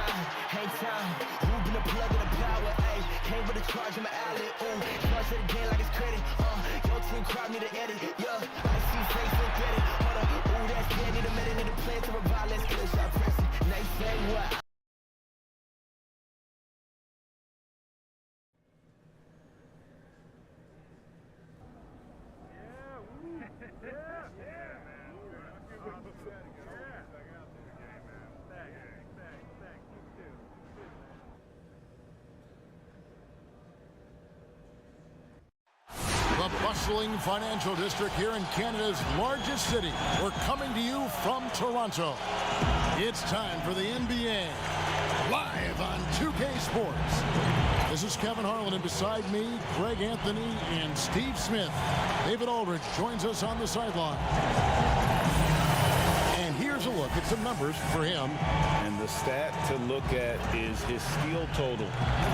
time, hang time. Moving the plug in the power, ayy. Came with a charge in my alley, ooh. Charge to the game like it's credit, Your team crowd need an edit, yeah. I see face and get it, hold up. Ooh, that's dead, need a minute, need a plan to revive. Let's get a shot pressing. Nice say what? The bustling financial district here in Canada's largest city. We're coming to you from Toronto. It's time for the NBA, live on 2K Sports. This is Kevin Harlan, and beside me, Greg Anthony and Steve Smith. David Aldridge joins us on the sideline. And here's a look at some numbers for him. And the stat to look at is his steal total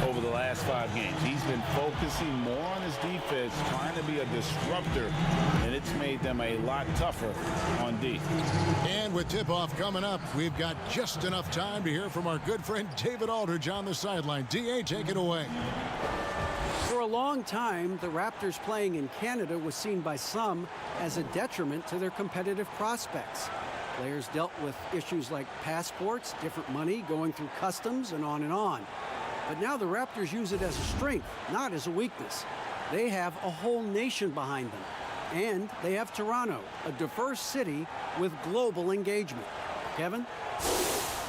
over the last 5 games. He's been focusing more on his defense, trying to be a disruptor, and it's made them a lot tougher on D. And with tip-off coming up, we've got just enough time to hear from our good friend David Aldridge on the sideline. D.A., take it away. For a long time, the Raptors playing in Canada was seen by some as a detriment to their competitive prospects. Players dealt with issues like passports, different money, going through customs, and on and on. But now the Raptors use it as a strength, not as a weakness. They have a whole nation behind them. And they have Toronto, a diverse city with global engagement. Kevin?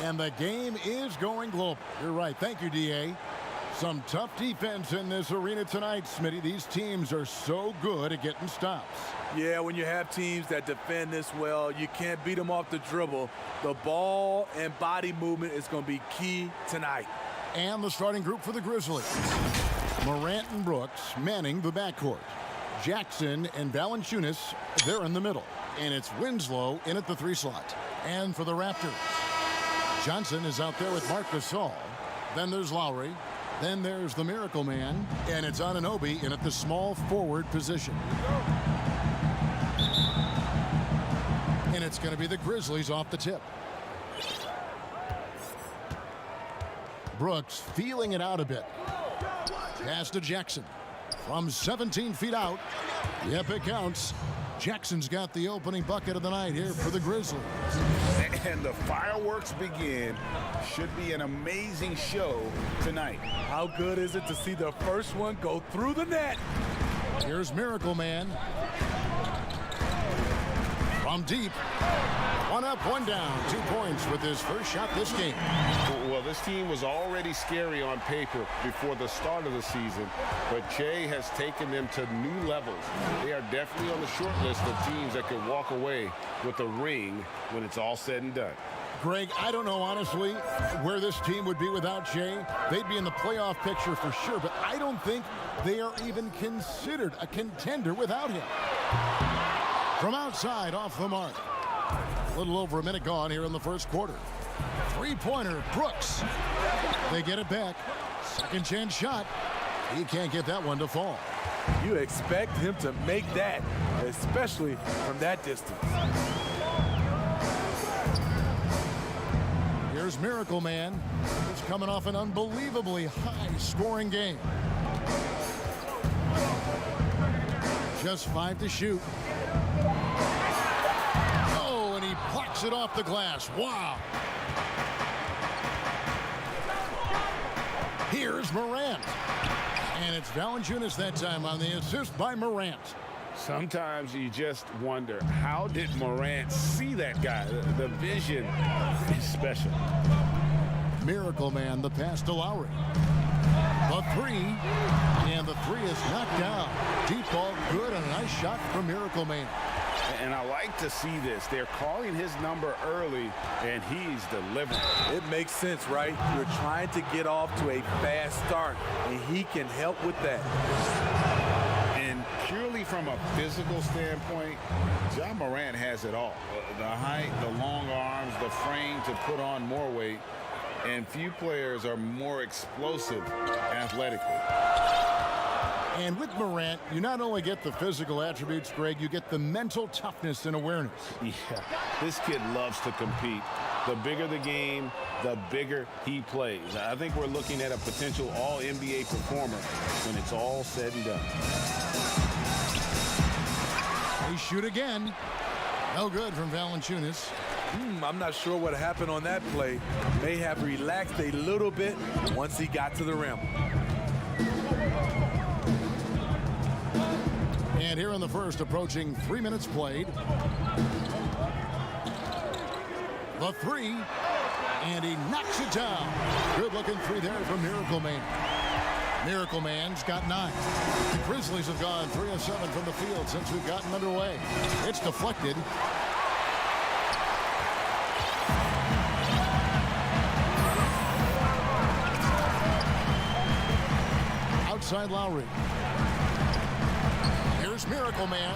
And the game is going global. You're right. Thank you, D.A. Some tough defense in this arena tonight, Smitty. These teams are so good at getting stops. Yeah, when you have teams that defend this well, you can't beat them off the dribble. The ball and body movement is going to be key tonight. And the starting group for the Grizzlies. Morant and Brooks manning the backcourt. Jackson and Valanciunas, they're in the middle. And it's Winslow in at the 3 slot. And for the Raptors, Johnson is out there with Marc Gasol. Then there's Lowry. Then there's the Miracle Man. And it's Anunoby in at the small forward position. And it's going to be the Grizzlies off the tip. Brooks feeling it out a bit. Pass to Jackson. From 17 feet out. Yep, it counts. Jackson's got the opening bucket of the night here for the Grizzlies. And the fireworks begin. Should be an amazing show tonight. How good is it to see the first one go through the net? Here's Miracle Man. From deep. 1 up, 1 down. 2 points with his first shot this game. Well, this team was already scary on paper before the start of the season, but Jay has taken them to new levels. They are definitely on the short list of teams that could walk away with a ring when it's all said and done. Greg, I don't know, honestly, where this team would be without Jay. They'd be in the playoff picture for sure, but I don't think they are even considered a contender without him. From outside, off the mark. A little over a minute gone here in the first quarter. 3-pointer, Brooks. They get it back. Second chance shot. He can't get that one to fall. You expect him to make that, especially from that distance. Here's Miracle Man. He's coming off an unbelievably high-scoring game. Just 5 to shoot. Oh, and he blocks it off the glass. Wow. Here's Morant. And it's Valanciunas that time on the assist by Morant. Sometimes you just wonder, how did Morant see that guy? The vision is special. Miracle Man, the pass to Lowry. The 3, and the 3 is knocked down. Deep ball, good, and a nice shot from Miracle Man. And I like to see this. They're calling his number early, and he's delivering. It makes sense, right? You're trying to get off to a fast start, and he can help with that. And purely from a physical standpoint, Ja Morant has it all. The height, the long arms, the frame to put on more weight. And few players are more explosive athletically. And with Morant, you not only get the physical attributes, Greg, you get the mental toughness and awareness. Yeah, this kid loves to compete. The bigger the game, the bigger he plays. I think we're looking at a potential all-NBA performer when it's all said and done. They shoot again. No good from Valanciunas. I'm not sure what happened on that play. May have relaxed a little bit once he got to the rim. And here in the first, approaching 3 minutes played. The three, and he knocks it down. Good-looking three there from Miracle Man. Miracle Man's got 9. The Grizzlies have gone 3 of 7 from the field since we've gotten underway. It's deflected. Outside Lowry. Here's Miracle Man.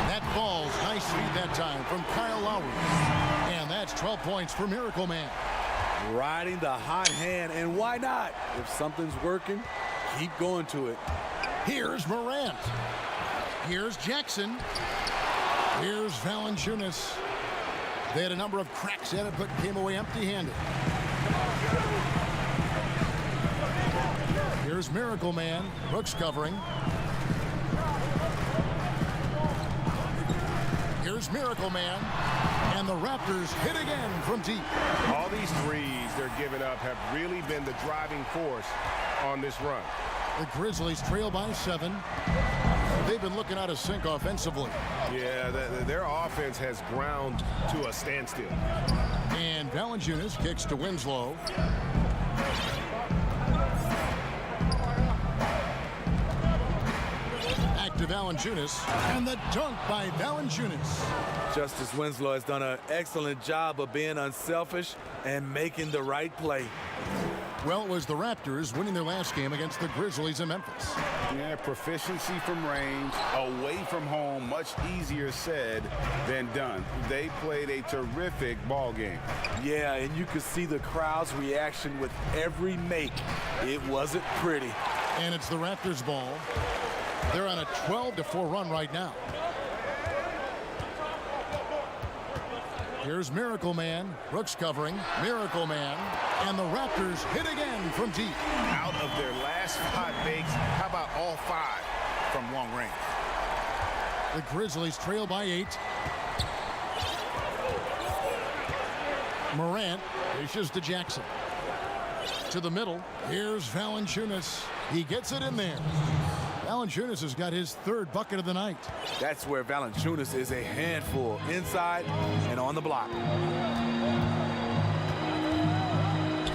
That falls nicely that time from Kyle Lowry. And that's 12 points for Miracle Man. Riding the hot hand, and why not? If something's working, keep going to it. Here's Morant. Here's Jackson. Here's Valanciunas. They had a number of cracks at it, but came away empty-handed. Here's Miracle Man. Brooks covering. Here's Miracle Man. And the Raptors hit again from deep. All these threes they're giving up have really been the driving force on this run. The Grizzlies trail by 7. They've been looking out of sync offensively. Yeah, their offense has ground to a standstill. And Valanciunas kicks to Winslow. Back to Valanciunas. And the dunk by Valanciunas. Justice Winslow has done an excellent job of being unselfish and making the right play. Well, it was the Raptors winning their last game against the Grizzlies in Memphis. Yeah, proficiency from range, away from home, much easier said than done. They played a terrific ball game. Yeah, and you could see the crowd's reaction with every make. It wasn't pretty. And it's the Raptors' ball. They're on a 12-4 run right now. Here's Miracle Man. Brooks covering. Miracle Man. And the Raptors hit again from deep. Out of their last 5 makes, how about all 5 from long range? The Grizzlies trail by 8. Morant dishes to Jackson. To the middle. Here's Valanciunas. He gets it in there. Valanciunas has got his 3rd bucket of the night. That's where Valanciunas is a handful, inside and on the block.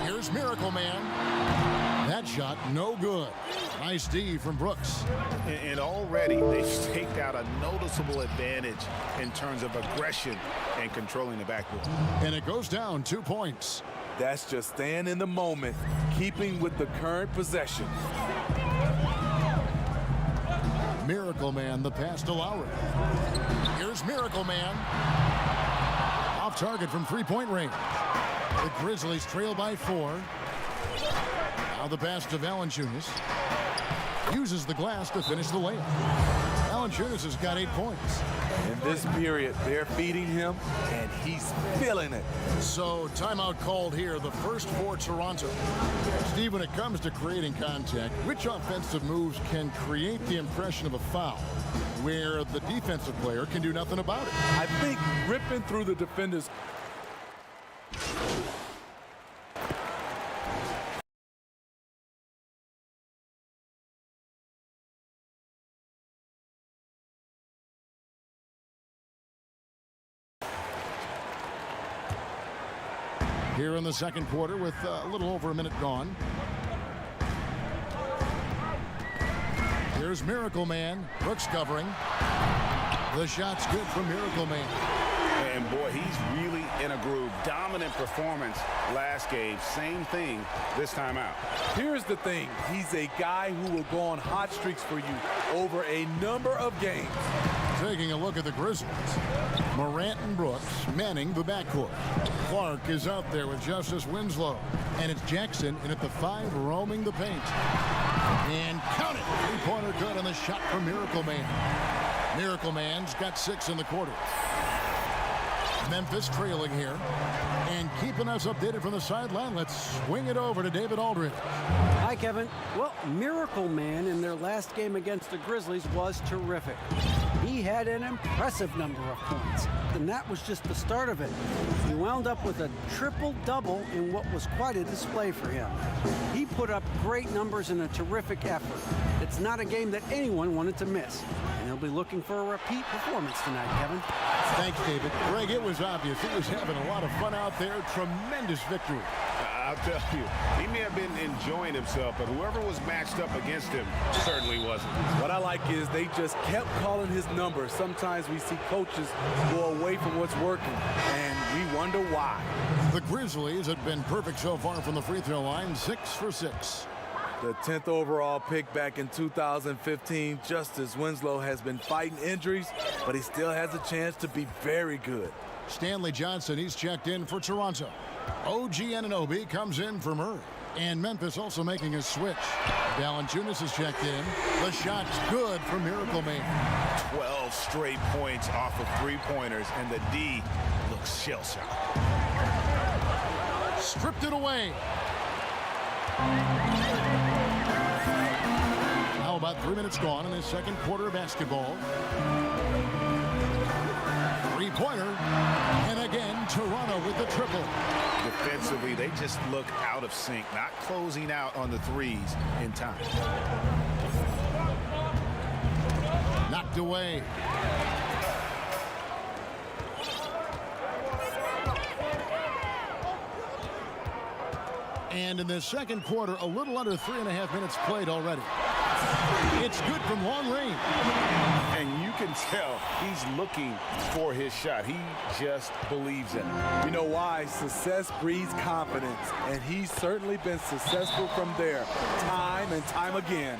Here's Miracle Man. That shot, no good. Nice D from Brooks. And already they've staked out a noticeable advantage in terms of aggression and controlling the backboard. And it goes down 2 points. That's just staying in the moment, keeping with the current possession. Miracle Man, the pass to Lowry. Here's Miracle Man. Off target from 3-point range. The Grizzlies trail by 4. Now the pass to Valanciunas. Uses the glass to finish the layup. Valanciunas has got 8 points. In this period, they're feeding him, and he's feeling it. So timeout called here, the first for Toronto. Steve, when it comes to creating contact, which offensive moves can create the impression of a foul where the defensive player can do nothing about it? I think ripping through the defenders. Here in the second quarter with a little over a minute gone. Here's Miracle Man. Brooks covering. The shot's good from Miracle Man. And boy, he's really in a groove. Dominant performance last game. Same thing this time out. Here's the thing. He's a guy who will go on hot streaks for you over a number of games. Taking a look at the Grizzlies. Morant and Brooks manning the backcourt. Clark is out there with Justice Winslow. And it's Jackson in at the 5 roaming the paint. And count it. 3-pointer good on the shot from Miracle Man. Miracle Man's got 6 in the quarter. Memphis trailing here. And keeping us updated from the sideline, let's swing it over to David Aldridge. Hi, Kevin. Well, Miracle Man in their last game against the Grizzlies was terrific. He had an impressive number of points, and that was just the start of it. He wound up with a triple-double in what was quite a display for him. He put up great numbers in a terrific effort. It's not a game that anyone wanted to miss, and he'll be looking for a repeat performance tonight, Kevin. Thanks, David. Greg, it was obvious. He was having a lot of fun out there. Tremendous victory. I'll tell you, he may have been enjoying himself, but whoever was matched up against him certainly wasn't. What I like is they just kept calling his number. Sometimes we see coaches go away from what's working, and we wonder why. The Grizzlies had been perfect so far from the free throw line, 6 for 6. The 10th overall pick back in 2015, Justice Winslow has been fighting injuries, but he still has a chance to be very good. Stanley Johnson, he's checked in for Toronto. OG Anunoby comes in for Murray. And Memphis also making a switch. Valanciunas is checked in. The shot's good for Miracle Man. 12 straight points off of three-pointers, and the D looks shell-shocked. Stripped it away. Now about 3 minutes gone in this second quarter of basketball. Three-pointer. And again, Toronto with the triple. Defensively, they just look out of sync, not closing out on the threes in time. Knocked away. And in the second quarter, a little under 3.5 minutes played already. It's good from long range. And you can tell he's looking for his shot. He just believes in it. You know why? Success breeds confidence, and he's certainly been successful from there, time and time again.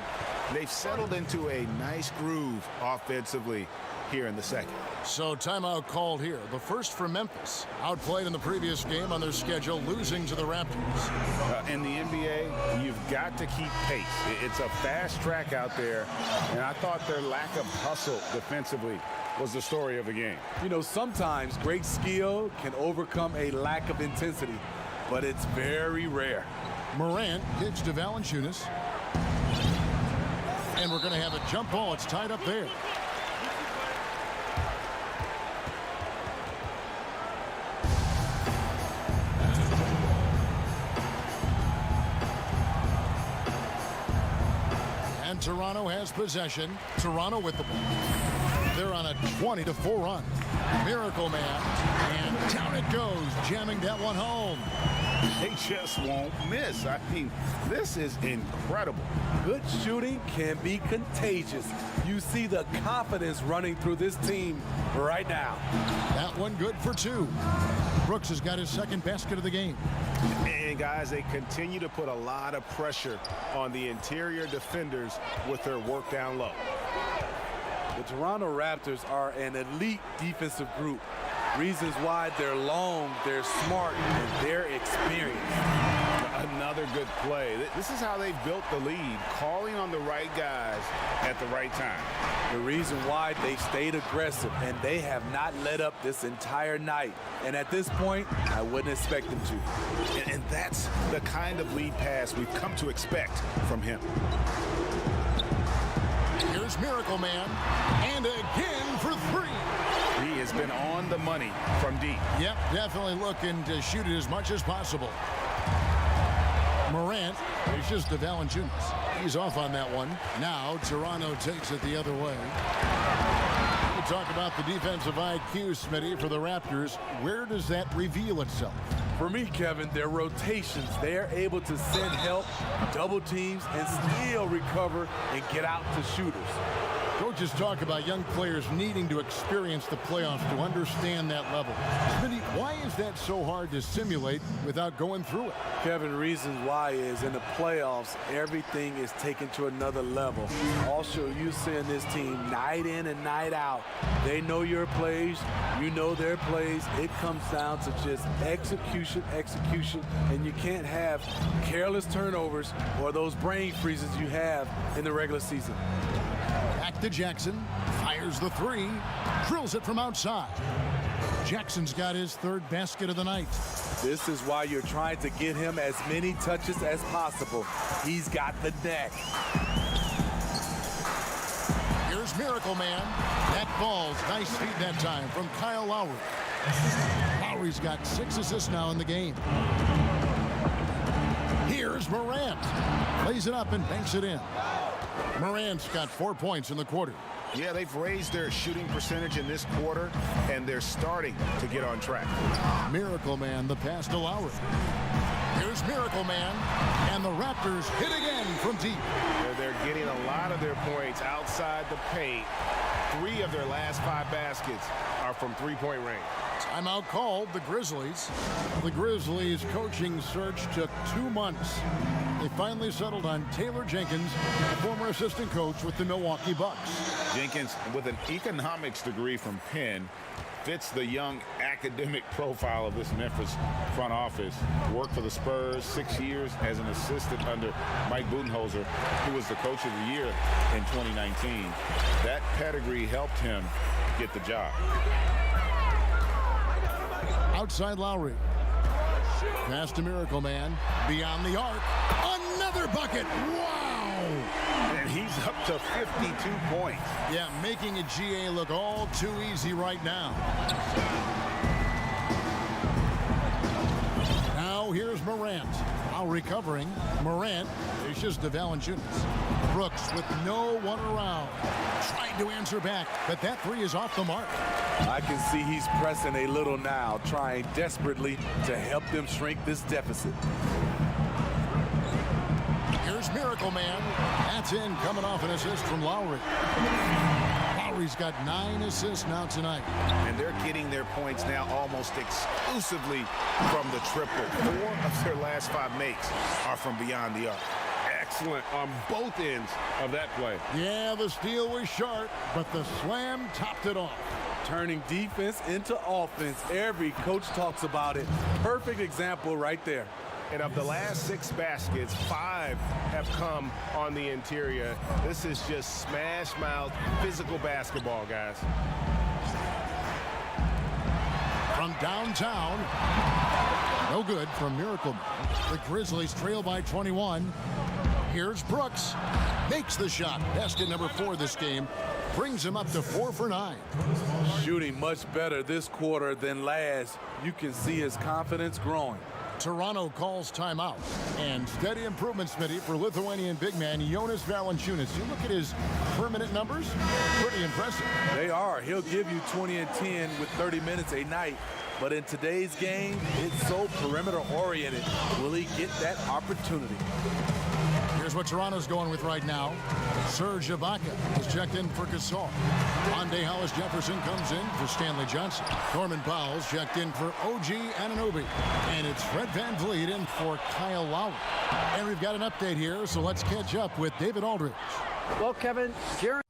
They've settled into a nice groove offensively here in the second. So timeout called here. The first for Memphis. Outplayed in the previous game on their schedule, losing to the Raptors. In the NBA, you've got to keep pace. It's a fast track out there, and I thought their lack of hustle defensively was the story of the game. You know, sometimes great skill can overcome a lack of intensity, but it's very rare. Morant kicks to Valanciunas. And we're going to have a jump ball. It's tied up there. And Toronto has possession. Toronto with the ball. They're on a 20-4 run. Miracle Man. And down it goes, jamming that one home. They just won't miss. I mean, this is incredible. Good shooting can be contagious. You see the confidence running through this team right now. That one good for 2. Brooks has got his second basket of the game. And guys, they continue to put a lot of pressure on the interior defenders with their work down low. The Toronto Raptors are an elite defensive group. Reasons why they're long, they're smart, and they're experienced. Another good play. This is how they built the lead, calling on the right guys at the right time. The reason why they stayed aggressive, and they have not let up this entire night. And at this point, I wouldn't expect them to. And that's the kind of lead pass we've come to expect from him. Here's Miracle Man. And again for 3. He has been on the money from deep. Yep, definitely looking to shoot it as much as possible. Morant reaches to Valanciunas. He's off on that one. Now Toronto takes it the other way. We'll talk about the defensive IQ, Smitty, for the Raptors. Where does that reveal itself? For me, Kevin, their rotations, they are able to send help, double teams, and still recover and get out to shooters. Coaches talk about young players needing to experience the playoffs to understand that level. Smitty, why is that so hard to simulate without going through it? Kevin, reasons why is in the playoffs, everything is taken to another level. Also, you seeing this team night in and night out. They know your plays, you know their plays. It comes down to just execution, and you can't have careless turnovers or those brain freezes you have in the regular season. Back to Jackson, fires the 3, drills it from outside. Jackson's got his third basket of the night. This is why you're trying to get him as many touches as possible. He's got the neck. Here's Miracle Man. That falls. Nice feed that time from Kyle Lowry. Lowry's got 6 assists now in the game. Here's Morant. Plays it up and banks it in. Morant's got 4 points in the quarter. Yeah, they've raised their shooting percentage in this quarter, and they're starting to get on track. Miracle Man, the pass to Lowry. Here's Miracle Man, and the Raptors hit again from deep. They're getting a lot of their points outside the paint. 3 of their last 5 baskets are from three-point range. Timeout called the Grizzlies. The Grizzlies coaching search took 2 months. They finally settled on Taylor Jenkins, a former assistant coach with the Milwaukee Bucks. Jenkins, with an economics degree from Penn, fits the young academic profile of this Memphis front office. Worked for the Spurs 6 years as an assistant under Mike Budenholzer, who was the coach of the year in 2019. That pedigree helped him get the job. Outside Lowry. Pass to Miracle Man. Beyond the arc. Another bucket. Wow. And he's up to 52 points. Yeah, making a GA look all too easy right now. Now here's Morant. Now recovering. Morant dishes to Valanciunas. Brooks with no one around. Trying to answer back, but that 3 is off the mark. I can see he's pressing a little now, trying desperately to help them shrink this deficit. Here's Miracle Man. That's in, coming off an assist from Lowry. Lowry's got 9 assists now tonight. And they're getting their points now almost exclusively from the triple. 4 of their last 5 makes are from beyond the arc. Excellent on both ends of that play. Yeah, the steal was sharp, but the slam topped it off. Turning defense into offense. Every coach talks about it. Perfect example right there. And of the last 6 baskets, 5 have come on the interior. This is just smash mouth physical basketball, guys. From downtown, no good from Miracle Man. The Grizzlies trail by 21. Here's Brooks. Makes the shot. Basket number 4 this game. Brings him up to 4 for 9. Shooting much better this quarter than last. You can see his confidence growing. Toronto calls timeout. And steady improvement, Smitty, for Lithuanian big man Jonas Valanciunas. You look at his permanent numbers, pretty impressive. They are. He'll give you 20 and 10 with 30 minutes a night. But in today's game, it's so perimeter-oriented. Will he get that opportunity? Here's what Toronto's going with right now. Serge Ibaka is checked in for Gasol. Monday Hollis Jefferson comes in for Stanley Johnson. Norman Powell's checked in for OG Anunoby. And it's Fred VanVleet in for Kyle Lowry. And we've got an update here, so let's catch up with David Aldridge. Well, Kevin, Jeremy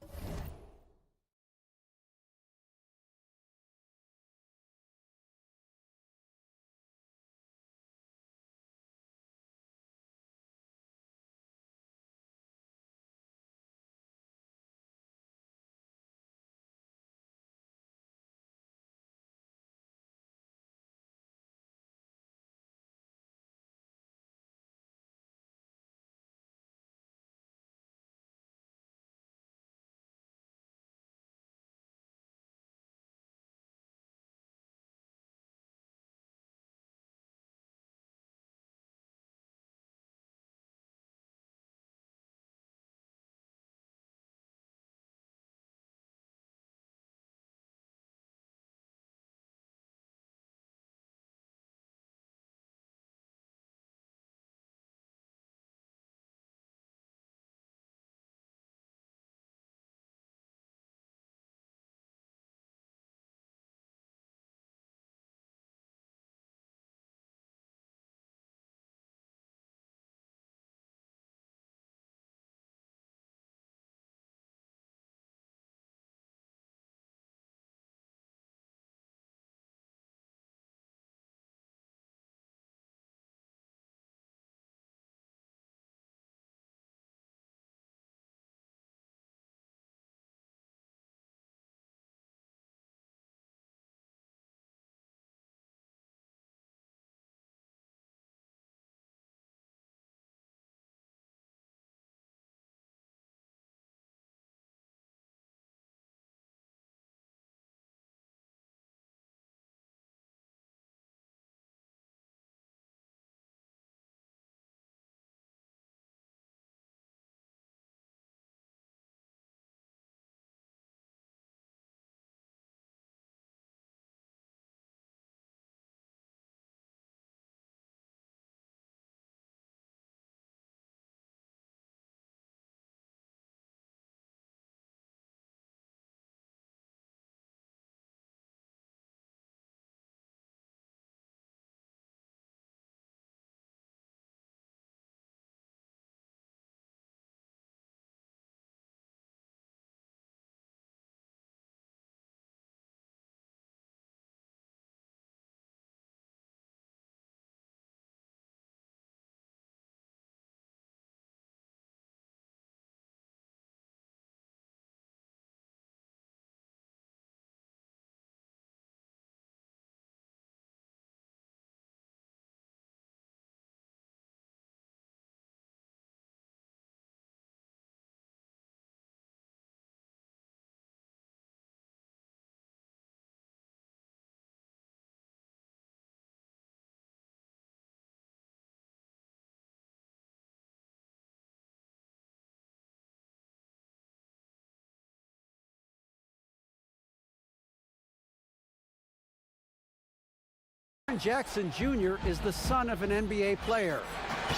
Kevin Jackson Jr. is the son of an NBA player.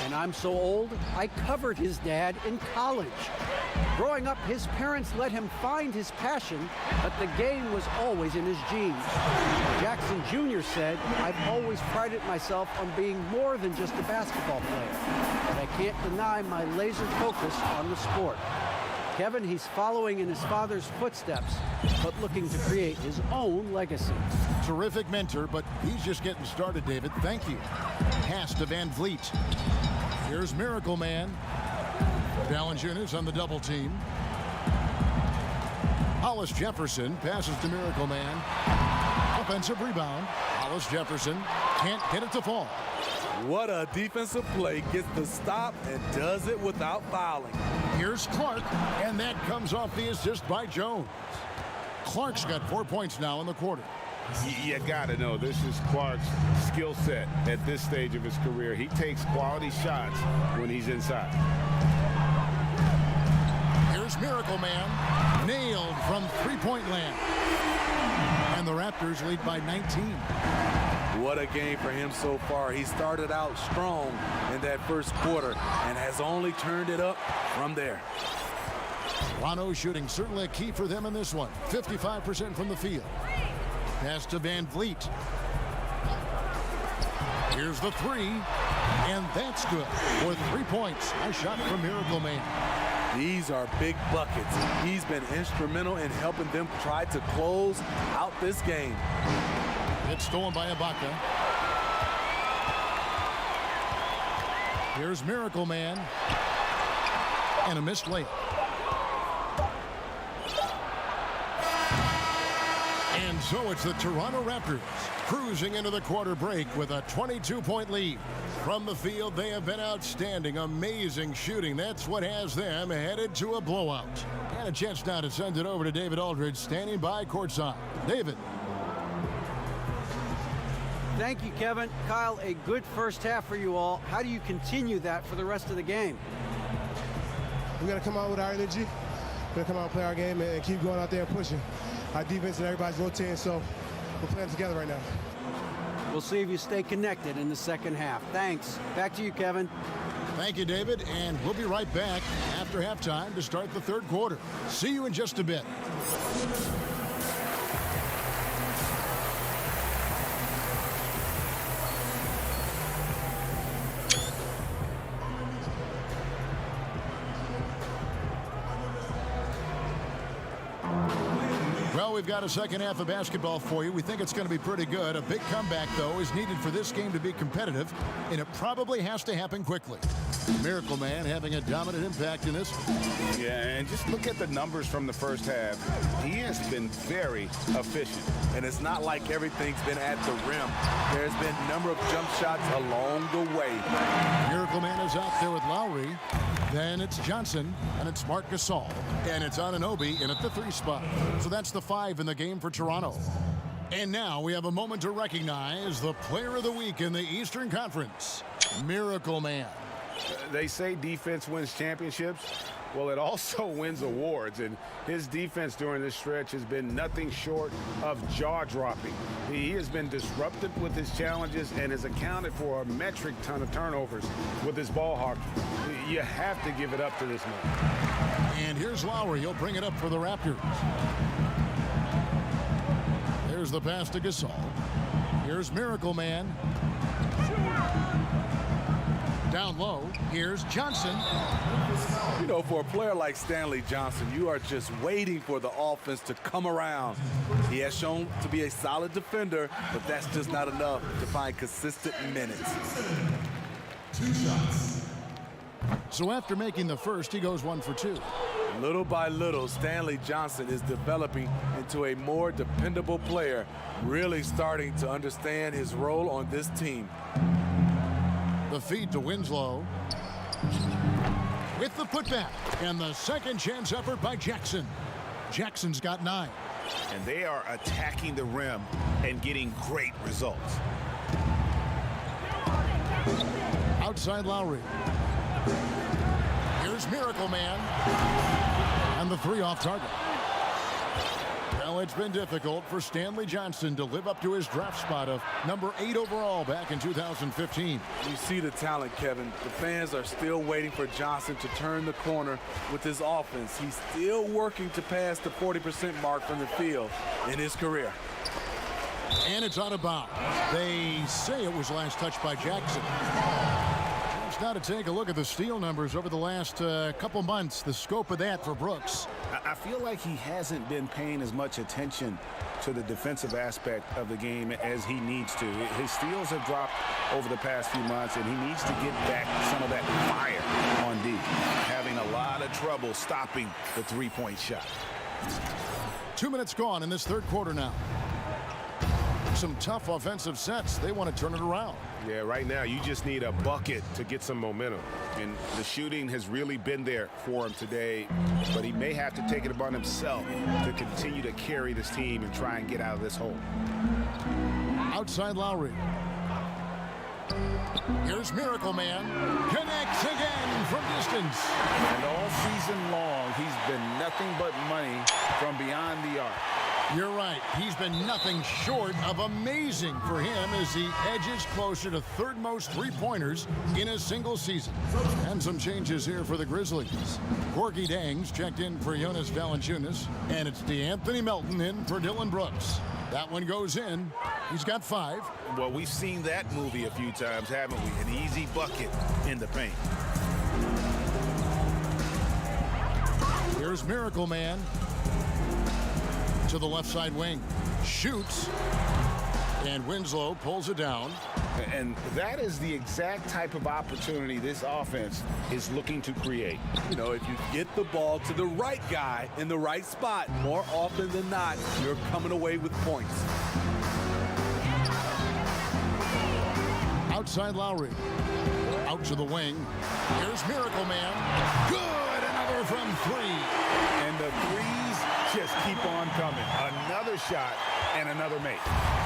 And I'm so old, I covered his dad in college. Growing up, his parents let him find his passion, but the game was always in his genes. Jackson Jr. said, "I've always prided myself on being more than just a basketball player, but I can't deny my laser focus on the sport." Kevin, he's following in his father's footsteps, but looking to create his own legacy. Terrific mentor, but he's just getting started, David. Thank you. Pass to Van Vliet. Here's Miracle Man. Valanciunas on the double team. Hollis Jefferson passes to Miracle Man. Offensive rebound. Hollis Jefferson can't get it to fall. What a defensive play. Gets the stop and does it without fouling. Here's Clark, and that comes off the assist by Jones. Clark's got 4 points now in the quarter. You got to know, this is Clark's skill set at this stage of his career. He takes quality shots when he's inside. Here's Miracle Man, nailed from three-point land. And the Raptors lead by 19. What a game for him so far. He started out strong in that first quarter and has only turned it up from there. Toronto shooting certainly a key for them in this one. 55% from the field. Pass to Van Vliet. Here's the three, and that's good for 3 points. A shot from Miracle Man. These are big buckets. He's been instrumental in helping them try to close out this game. It's stolen by Ibaka. Here's Miracle Man. And a missed layup. And so it's the Toronto Raptors cruising into the quarter break with a 22-point lead. From the field, they have been outstanding. Amazing shooting. That's what has them headed to a blowout. And a chance now to send it over to David Aldridge, standing by courtside. David. Thank you, Kevin. Kyle, a good first half for you all. How do you continue that for the rest of the game? We got to come out with our energy. We got to come out and play our game and keep going out there and pushing. Our defense and everybody's rotating, so we're playing together right now. We'll see if you stay connected in the second half. Thanks. Back to you, Kevin. Thank you, David, and we'll be right back after halftime to start the third quarter. See you in just a bit. Well, we've got a second half of basketball for you. We think it's going to be pretty good. A big comeback, though, is needed for this game to be competitive, and it probably has to happen quickly. Miracle Man having a dominant impact in this. Yeah, and just look at the numbers from the first half. He has been very efficient. And it's not like everything's been at the rim. There's been a number of jump shots along the way. Miracle Man is out there with Lowry. Then it's Johnson, and it's Marc Gasol, and it's Anunoby in at the 3 spot. So that's the 5 in the game for Toronto. And now we have a moment to recognize the player of the week in the Eastern Conference, Miracle Man. They say defense wins championships. Well, it also wins awards, and his defense during this stretch has been nothing short of jaw-dropping. He has been disruptive with his challenges and has accounted for a metric ton of turnovers with his ball hockey. You have to give it up to this man. And here's Lowry. He'll bring it up for the Raptors. There's the pass to Gasol. Here's Miracle Man. Down low, here's Johnson. You know, for a player like Stanley Johnson, you are just waiting for the offense to come around. He has shown to be a solid defender, but that's just not enough to find consistent minutes. 2 shots. So after making the first, he goes 1 for 2. Little by little, Stanley Johnson is developing into a more dependable player, really starting to understand his role on this team. The feed to Winslow. With the putback, and the second chance effort by Jackson. Jackson's got 9. And they are attacking the rim and getting great results. Outside Lowry. Here's Miracle Man. And the 3 off target. Well, it's been difficult for Stanley Johnson to live up to his draft spot of number 8 overall back in 2015. You see the talent, Kevin. The fans are still waiting for Johnson to turn the corner with his offense. He's still working to pass the 40% mark from the field in his career. And it's out of bounds. They say it was last touched by Jackson. Just now to take a look at the steal numbers over the last couple months. The scope of that for Brooks. I feel like he hasn't been paying as much attention to the defensive aspect of the game as he needs to. His steals have dropped over the past few months, and he needs to get back some of that fire on D. Having a lot of trouble stopping the three-point shot. 2 minutes gone in this third quarter now. Some tough offensive sets. They want to turn it around. Yeah, right now you just need a bucket to get some momentum. And the shooting has really been there for him today, but he may have to take it upon himself to continue to carry this team and try and get out of this hole. Outside Lowry. Here's Miracle Man. Connects again from distance. And all season long, he's been nothing but money from beyond the arc. You're right. He's been nothing short of amazing for him as he edges closer to third most three-pointers in a single season. And some changes here for the Grizzlies. Corky Dangs checked in for Jonas Valanciunas, and it's DeAnthony Melton in for Dylan Brooks. That one goes in. He's got 5. Well, we've seen that movie a few times, haven't we? An easy bucket in the paint. Here's Miracle Man. To the left side wing. Shoots. And Winslow pulls it down. And that is the exact type of opportunity this offense is looking to create. You know, if you get the ball to the right guy in the right spot, more often than not, you're coming away with points. Outside Lowry. Out to the wing. Here's Miracle Man. Good! Another from 3. And the threes just keep on coming. Another shot and another make.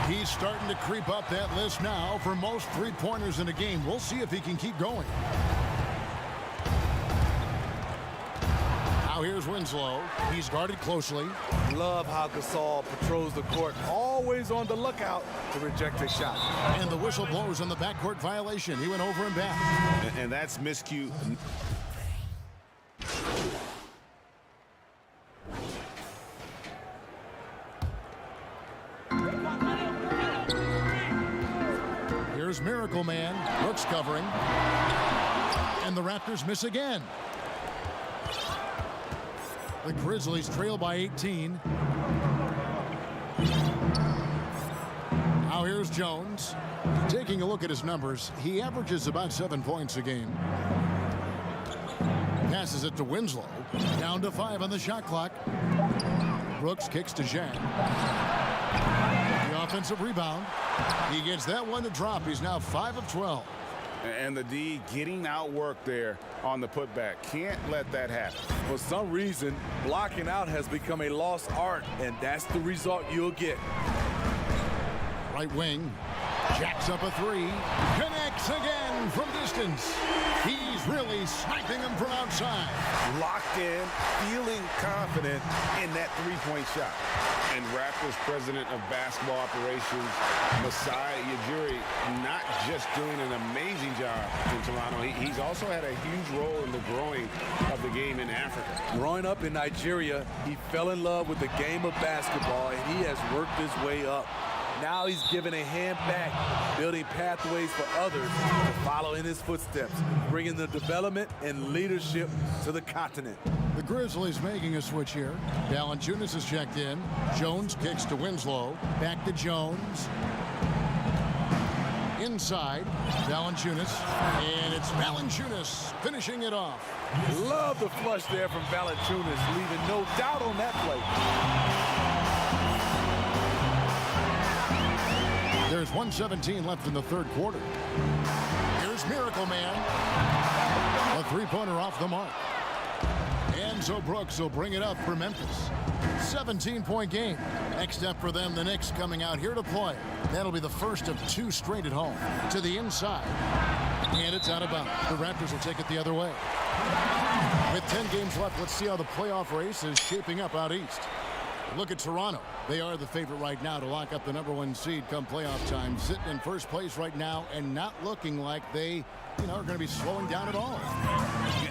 He's starting to creep up that list now for most three-pointers in a game. We'll see if he can keep going. Now here's Winslow. He's guarded closely. Love how Gasol patrols the court, always on the lookout to reject a shot. And the whistle blows on the backcourt violation. He went over and back. And that's miscue. Here's Miracle Man. Brooks covering. And the Raptors miss again. The Grizzlies trail by 18. Now here's Jones. Taking a look at his numbers, he averages about 7 points a game. Passes it to Winslow. Down to 5 on the shot clock. Brooks kicks to Jack. The offensive rebound. He gets that one to drop. He's now 5 of 12. And the D getting outworked there on the putback. Can't let that happen. For some reason, blocking out has become a lost art, and that's the result you'll get. Right wing. Jacks up a 3. Connects again from distance. He's really sniping them from outside. Locked in, feeling confident in that three-point shot. And Raptors president of basketball operations, Masai Ujiri, not just doing an amazing job in Toronto, he's also had a huge role in the growing of the game in Africa. Growing up in Nigeria, he fell in love with the game of basketball, and he has worked his way up. Now he's given a hand back, building pathways for others to follow in his footsteps, bringing the development and leadership to the continent. The Grizzlies making a switch here. Valanciunas is checked in. Jones kicks to Winslow. Back to Jones. Inside, Valanciunas. And it's Valanciunas finishing it off. Love the flush there from Valanciunas, leaving no doubt on that play. There's 1:17 left in the third quarter. Here's Miracle Man. A three-pointer off the mark. And so Brooks will bring it up for Memphis. 17-point game. Next step for them, the Knicks coming out here to play. That'll be the first of 2 straight at home. To the inside. And it's out of bounds. The Raptors will take it the other way. With 10 games left, let's see how the playoff race is shaping up out east. Look at Toronto. They are the favorite right now to lock up the #1 seed come playoff time. Sitting in first place right now and not looking like they, are going to be slowing down at all.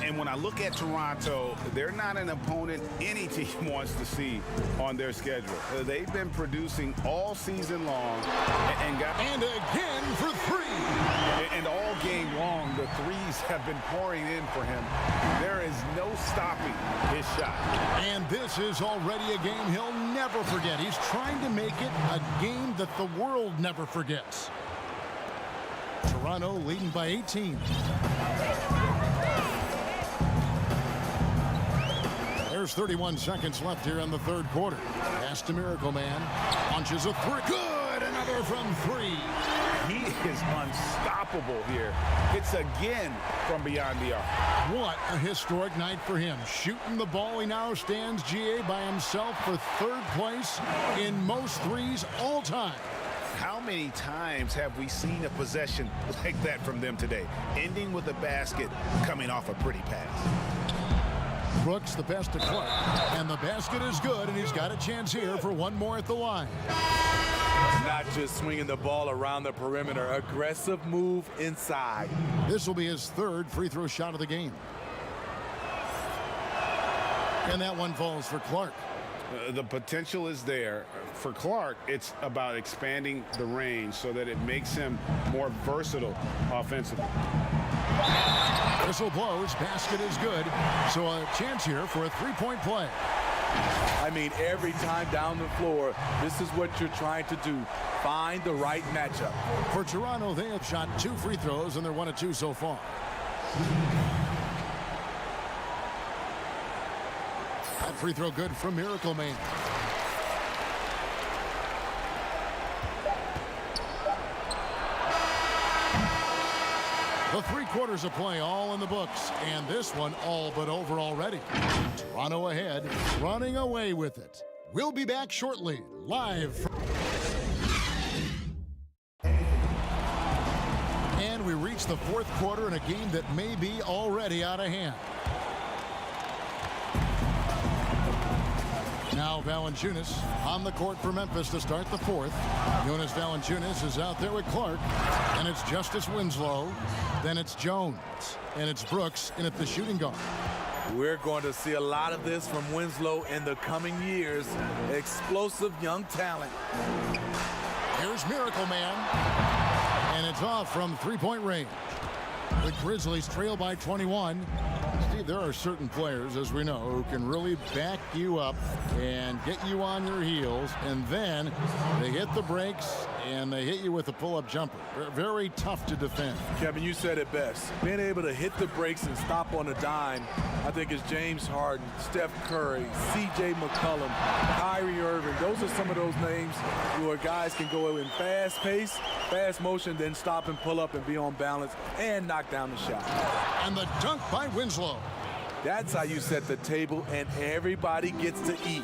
And when I look at Toronto, they're not an opponent any team wants to see on their schedule. They've been producing all season long and again for three. And all game long, the threes have been pouring in for him. There is no stopping his shot. And this is already a game he'll never forget. He's trying to make it a game that the world never forgets. Toronto leading by 18. There's 31 seconds left here in the third quarter. Pass to Miracle Man. Launches a three. Good! Another from three. He is unstoppable here. It's again from beyond the arc. What a historic night for him. Shooting the ball, he now stands, GA, by himself for third place in most threes all time. How many times have we seen a possession like that from them today? Ending with a basket, coming off a pretty pass. Brooks, the pass to Clark. And the basket is good, and he's got a chance here for one more at the line. Not just swinging the ball around the perimeter. Aggressive move inside. This will be his third free throw shot of the game. And that one falls for Clark. The potential is there. For Clark, it's about expanding the range so that it makes him more versatile offensively. Whistle blows, basket is good. So a chance here for a three-point play. I mean, every time down the floor, this is what you're trying to do. Find the right matchup. For Toronto, they have shot 2 free throws, and they're 1 of 2 so far. That free throw good from Miracle Man. The 3 quarters of play all in the books, and this one all but over already. Toronto ahead, running away with it. We'll be back shortly, live from... And we reach the 4th quarter in a game that may be already out of hand. Now Valanciunas on the court for Memphis to start the 4th. Jonas Valanciunas is out there with Clark, and it's Justice Winslow. Then it's Jones, and it's Brooks in at the shooting guard. We're going to see a lot of this from Winslow in the coming years. Explosive young talent. Here's Miracle Man, and it's off from three-point range. The Grizzlies trail by 21. Steve, there are certain players, as we know, who can really back you up and get you on your heels, and then they hit the brakes and they hit you with a pull-up jumper. Very tough to defend. Kevin, you said it best. Being able to hit the brakes and stop on a dime, I think is James Harden, Steph Curry, C.J. McCollum, Kyrie Irving. Those are some of those names where guys can go in fast pace, fast motion, then stop and pull up and be on balance and knock down the shot. And the dunk by Winslow. That's how you set the table, and everybody gets to eat.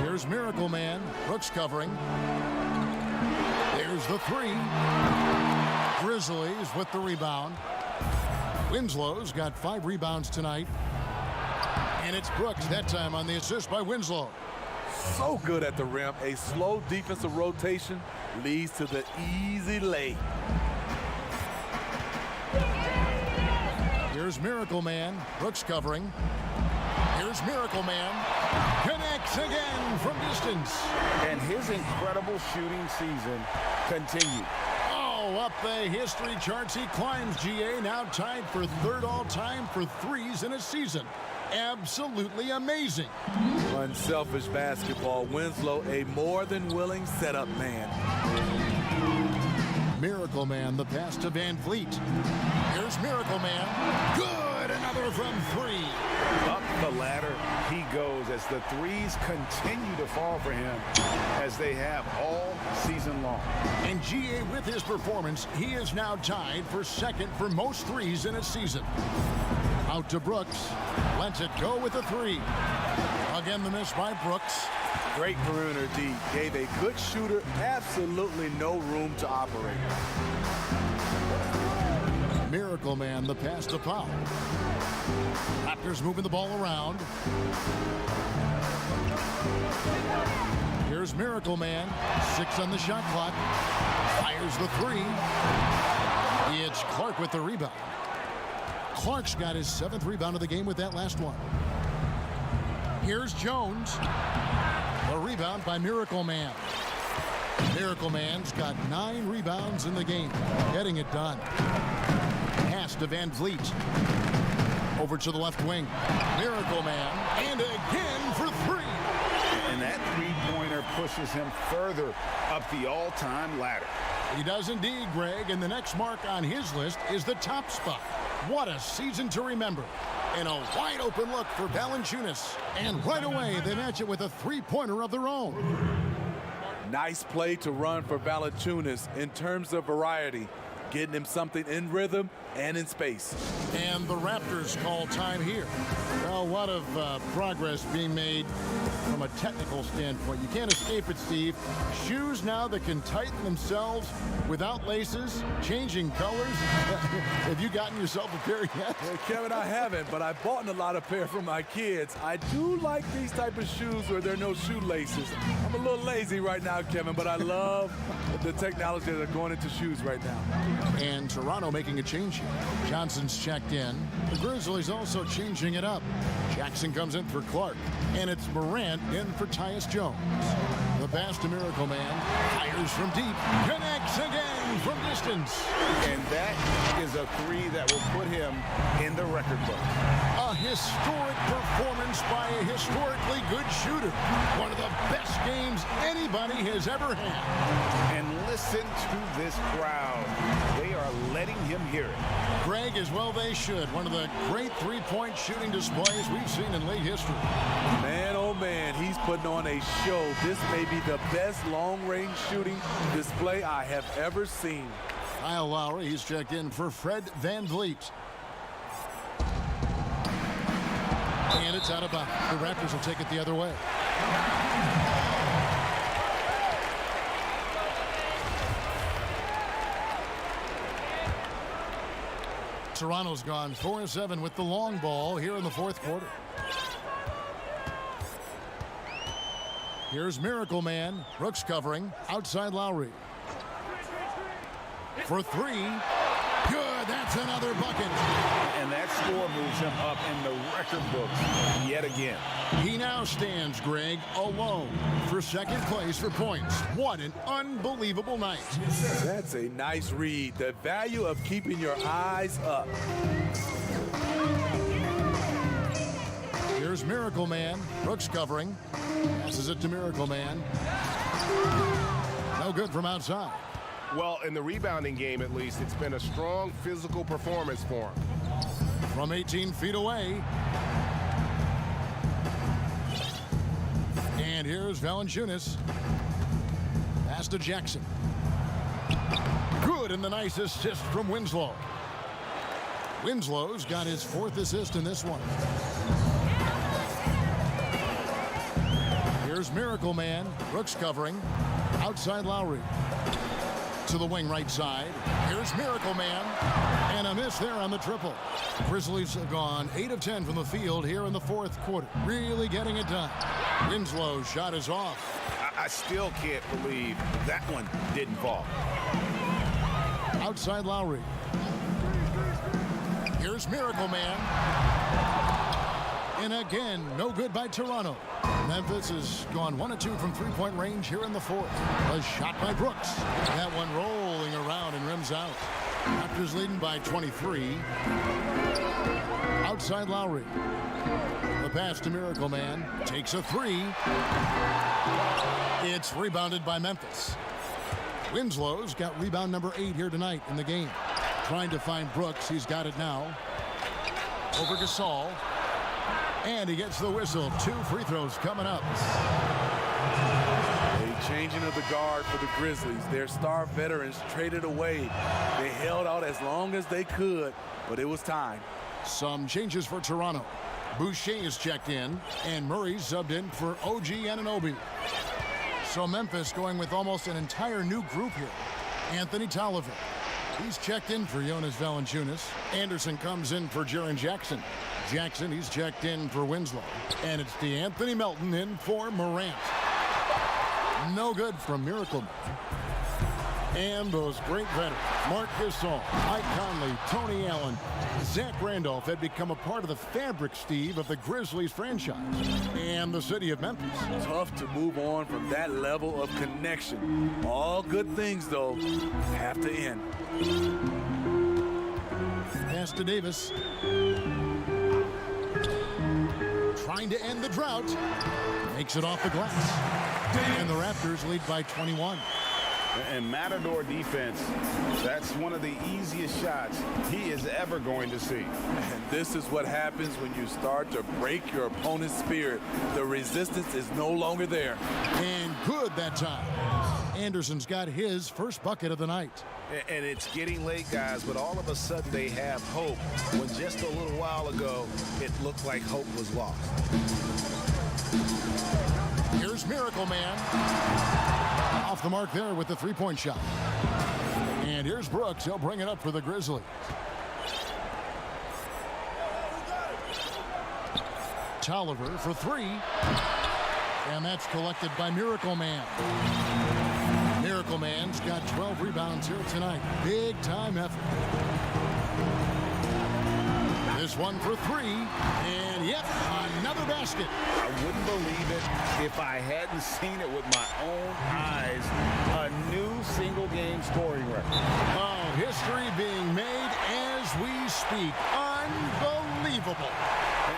Here's Miracle Man. Brooks covering. There's the 3. Grizzlies with the rebound. Winslow's got 5 rebounds tonight. And it's Brooks that time on the assist by Winslow. So good at the rim. A slow defensive rotation leads to the easy lay. Here's Miracle Man. Brooks covering. Here's Miracle Man. Connects again from distance. And his incredible shooting season continued. Oh, up the history charts he climbs, GA. Now tied for 3rd all-time for threes in a season. Absolutely amazing. Unselfish basketball. Winslow, a more than willing setup man. Miracle Man, the pass to Van Vliet. Here's Miracle Man. Good, another from 3. Up the ladder he goes as the threes continue to fall for him as they have all season long. And GA, with his performance, he is now tied for 2nd for most threes in a season. Out to Brooks. Lets it go with a 3. Again, the miss by Brooks. Great perimeter D. Gave a good shooter absolutely no room to operate. Miracle Man, the pass to Powell. Raptors moving the ball around. Here's Miracle Man. 6 on the shot clock. Fires the 3. It's Clark with the rebound. Clark's got his 7th rebound of the game with that last one. Here's Jones. The rebound by Miracle Man. Miracle Man's got 9 rebounds in the game. Getting it done. Pass to Van Vliet. Over to the left wing. Miracle Man. And again for 3. And that three-pointer pushes him further up the all-time ladder. He does indeed, Greg. And the next mark on his list is the top spot. What a season to remember. And a wide-open look for Valanciunas. And right away, they match it with a three-pointer of their own. Nice play to run for Valanciunas in terms of variety, getting him something in rhythm and in space. And the Raptors call time here. Well, a lot of progress being made from a technical standpoint. You can't escape it, Steve. Shoes now that can tighten themselves without laces, changing colors. Have you gotten yourself a pair yet? Well, Kevin, I haven't, but I bought a lot of pair for my kids. I do like these type of shoes where there are no shoelaces. I'm a little lazy right now, Kevin, but I love the technology that are going into shoes right now. And Toronto making a change here. Johnson's checked in. The Grizzlies also changing it up. Jackson comes in for Clark. And it's Morant in for Tyus Jones. The pass to Miracle Man. Fires from deep. Connects again from distance. And that is a 3 that will put him in the record book. A historic performance by a historically good shooter. One of the best games anybody has ever had. And listen to this crowd. They are letting him hear it. Greg, as well they should. One of the great three-point shooting displays we've seen in late history. Man, oh man, he's putting on a show. This may be the best long-range shooting display I have ever seen. Kyle Lowry, he's checked in for Fred Van Vliet. And it's out of bounds. The Raptors will take it the other way. Toronto's gone 4-7 with the long ball here in the fourth quarter. Here's Miracle Man. Brooks covering. Outside Lowry. For 3. Good. That's another bucket. And that score moves him up in the record books yet again. He now stands, Greg, alone for second place for points. What an unbelievable night. That's a nice read. The value of keeping your eyes up. Here's Miracle Man. Brooks covering. Passes it to Miracle Man. No good from outside. Well, in the rebounding game, at least, it's been a strong physical performance for him. From 18 feet away. And here's Valanciunas. Pass to Jackson. Good, and the nice assist from Winslow. Winslow's got his 4th assist in this one. Here's Miracle Man. Brooks covering. Outside Lowry. To the wing right side. Here's Miracle Man. And a miss there on the triple. Grizzlies have gone 8 of 10 from the field here in the fourth quarter. Really getting it done. Winslow's shot is off. I still can't believe that one didn't fall. Outside Lowry. Here's Miracle Man. And again, no good by Toronto. Memphis has gone 1 of 2 from three-point range here in the fourth. A shot by Brooks. That one rolling around and rims out. Raptors leading by 23. Outside Lowry. The pass to Miracle Man. Takes a 3. It's rebounded by Memphis. Winslow's got rebound number 8 here tonight in the game. Trying to find Brooks. He's got it now. Over Gasol. And he gets the whistle. 2 free throws coming up. A changing of the guard for the Grizzlies. Their star veterans traded away. They held out as long as they could, but it was time. Some changes for Toronto. Boucher is checked in, and Murray's subbed in for OG Anunoby. So Memphis going with almost an entire new group here. Anthony Tolliver. He's checked in for Jonas Valanciunas. Anderson comes in for Jaren Jackson. Jackson, he's checked in for Winslow. And it's DeAnthony Melton in for Morant. No good from Miracle. And those great veterans, Marc Gasol, Mike Conley, Tony Allen, Zach Randolph had become a part of the fabric, Steve, of the Grizzlies franchise and the city of Memphis. Tough to move on from that level of connection. All good things, though, have to end. Pass to Davis. Trying to end the drought. Makes it off the glass. And the Raptors lead by 21. And Matador defense, that's one of the easiest shots he is ever going to see. And this is what happens when you start to break your opponent's spirit. The resistance is no longer there. And good that time. Anderson's got his first bucket of the night. And it's getting late, guys, but all of a sudden they have hope when just a little while ago it looked like hope was lost. Here's Miracle Man. Off the mark there with the three-point shot. And here's Brooks. He'll bring it up for the Grizzlies. Tolliver for three. And that's collected by Miracle Man. Miracle Man's got 12 rebounds here tonight. Big time effort. This one for three. And yep, another basket. I wouldn't believe it if I hadn't seen it with my own eyes. A new single-game scoring record. Oh, history being made as we speak. Unbelievable.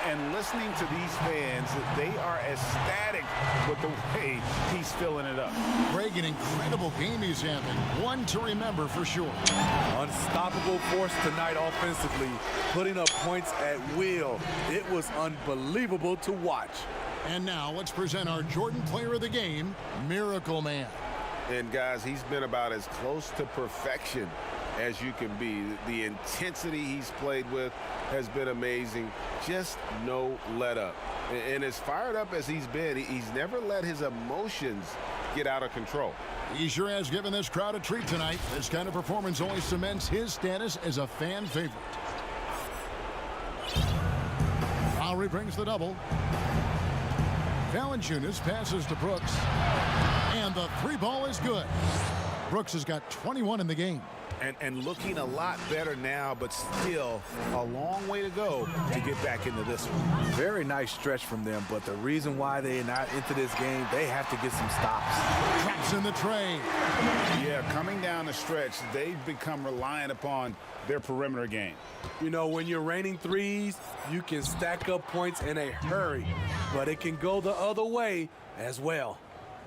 And listening to these fans, they are ecstatic with the way he's filling it up. Greg, an incredible game he's having. One to remember for sure. Unstoppable force tonight offensively, putting up points at will. It was unbelievable to watch. And now let's present our Jordan Player of the Game, Miracle Man. And guys, he's been about as close to perfection as you can be. The intensity he's played with has been amazing. Just no let up. And as fired up as he's been, he's never let his emotions get out of control. He sure has given this crowd a treat tonight. This kind of performance only cements his status as a fan favorite. Lowry brings the double. Valanciunas passes to Brooks. And the three ball is good. Brooks has got 21 in the game. And looking a lot better now, but still a long way to go to get back into this one. Very nice stretch from them, but the reason why they're not into this game, they have to get some stops. Traps in the tray. Yeah, coming down the stretch, they've become reliant upon their perimeter game. You know, when you're raining threes, you can stack up points in a hurry, but it can go the other way as well.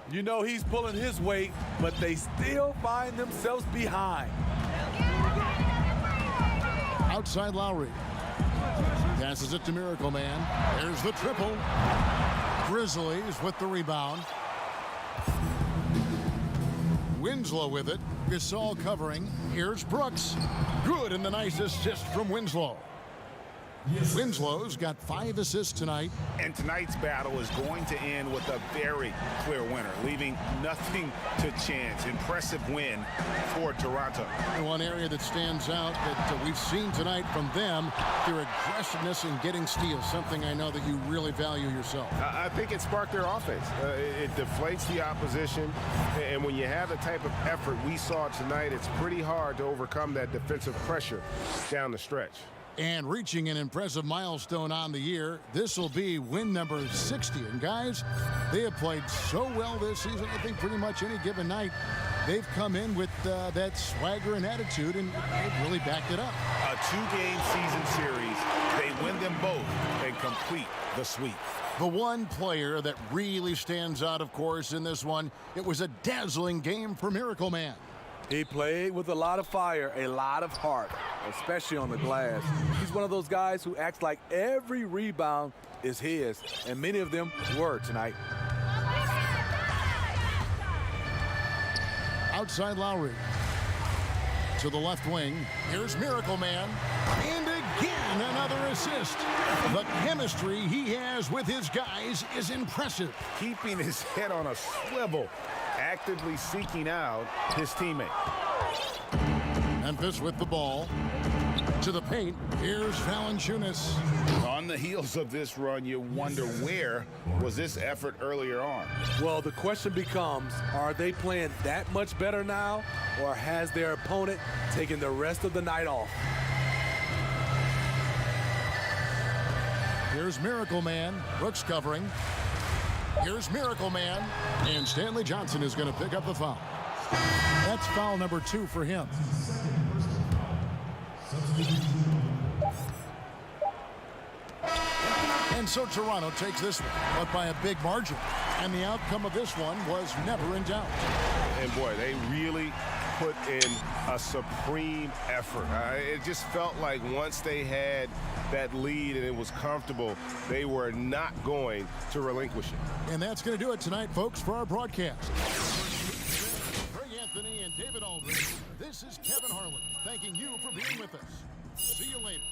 You know he's pulling his weight, but they still find themselves behind. Outside Lowry. Passes it to Miracle Man. There's the triple. Grizzlies with the rebound. Winslow with it. Gasol covering. Here's Brooks. Good, and the nice assist from Winslow. Winslow's got 5 assists tonight. And tonight's battle is going to end with a very clear winner, leaving nothing to chance. Impressive win for Toronto. One area that stands out that we've seen tonight from them, their aggressiveness in getting steals, something I know that you really value yourself. I think it sparked their offense. It deflates the opposition, and when you have the type of effort we saw tonight, it's pretty hard to overcome that defensive pressure down the stretch. And reaching an impressive milestone on the year, this will be win number 60. And guys, they have played so well this season. I think pretty much any given night, they've come in with that swagger and attitude, and they've really backed it up. A 2-game season series, they win them both and complete the sweep. The one player that really stands out, of course, in this one, it was a dazzling game for Miracle Man. He played with a lot of fire, a lot of heart, especially on the glass. He's one of those guys who acts like every rebound is his, and many of them were tonight. Outside Lowry. To the left wing. Here's Miracle Man. And again, another assist. The chemistry he has with his guys is impressive. Keeping his head on a swivel, actively seeking out his teammate. Memphis with the ball. To the paint. Here's Valanciunas. On the heels of this run, you wonder where was this effort earlier on? Well, the question becomes, are they playing that much better now, or has their opponent taken the rest of the night off? Here's Miracle Man. Brooks covering. Here's Miracle Man. And Stanley Johnson is going to pick up the foul. That's foul number 2 for him. And so Toronto takes this one, but by a big margin. And the outcome of this one was never in doubt. And boy, they really put in a supreme effort. It just felt like once they had that lead and it was comfortable, they were not going to relinquish it. And that's going to do it tonight, folks, for our broadcast. Craig Anthony and David Aldridge, this is Kevin Harlan thanking you for being with us. See you later.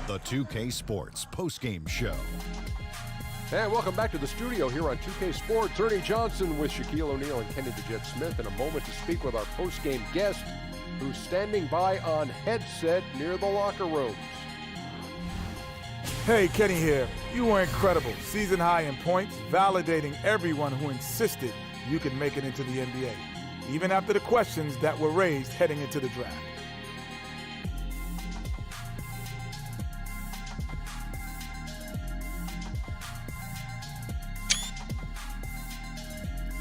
The 2K Sports postgame show. And welcome back to the studio here on 2K Sports. Ernie Johnson with Shaquille O'Neal and Kenny the Jet Smith in a moment to speak with our postgame guest who's standing by on headset near the locker rooms. Hey, Kenny here. You were incredible. Season high in points, validating everyone who insisted you could make it into the NBA, even after the questions that were raised heading into the draft.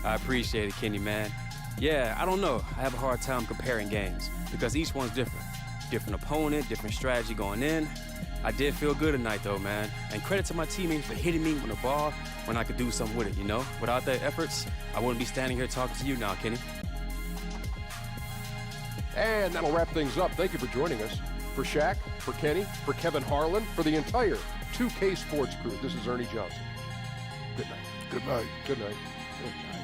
I appreciate it, Kenny, man. Yeah, I don't know. I have a hard time comparing games because each one's different. Different opponent, different strategy going in. I did feel good tonight, though, man. And credit to my teammates for hitting me with the ball when I could do something with it, you know? Without their efforts, I wouldn't be standing here talking to you now, Kenny. And that'll wrap things up. Thank you for joining us. For Shaq, for Kenny, for Kevin Harlan, for the entire 2K Sports crew, this is Ernie Johnson. Good night. Good night. Good night. Good night.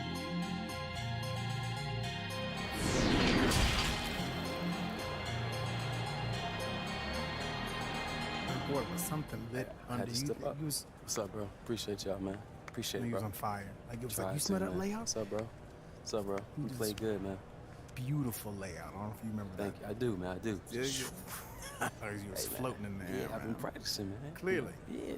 Boy, was something lit under you. What's up, bro? Appreciate y'all, man. Appreciate it, He bro. was on fire. Like it was Tried like, you to, smell that man. layout? What's up, bro? What's up, bro? You played good, man. Beautiful layout. I don't know if you remember Thank you. I do, man. I do. that. Yeah, you was floating in the air. Yeah, I've been practicing, man. Clearly. Yeah.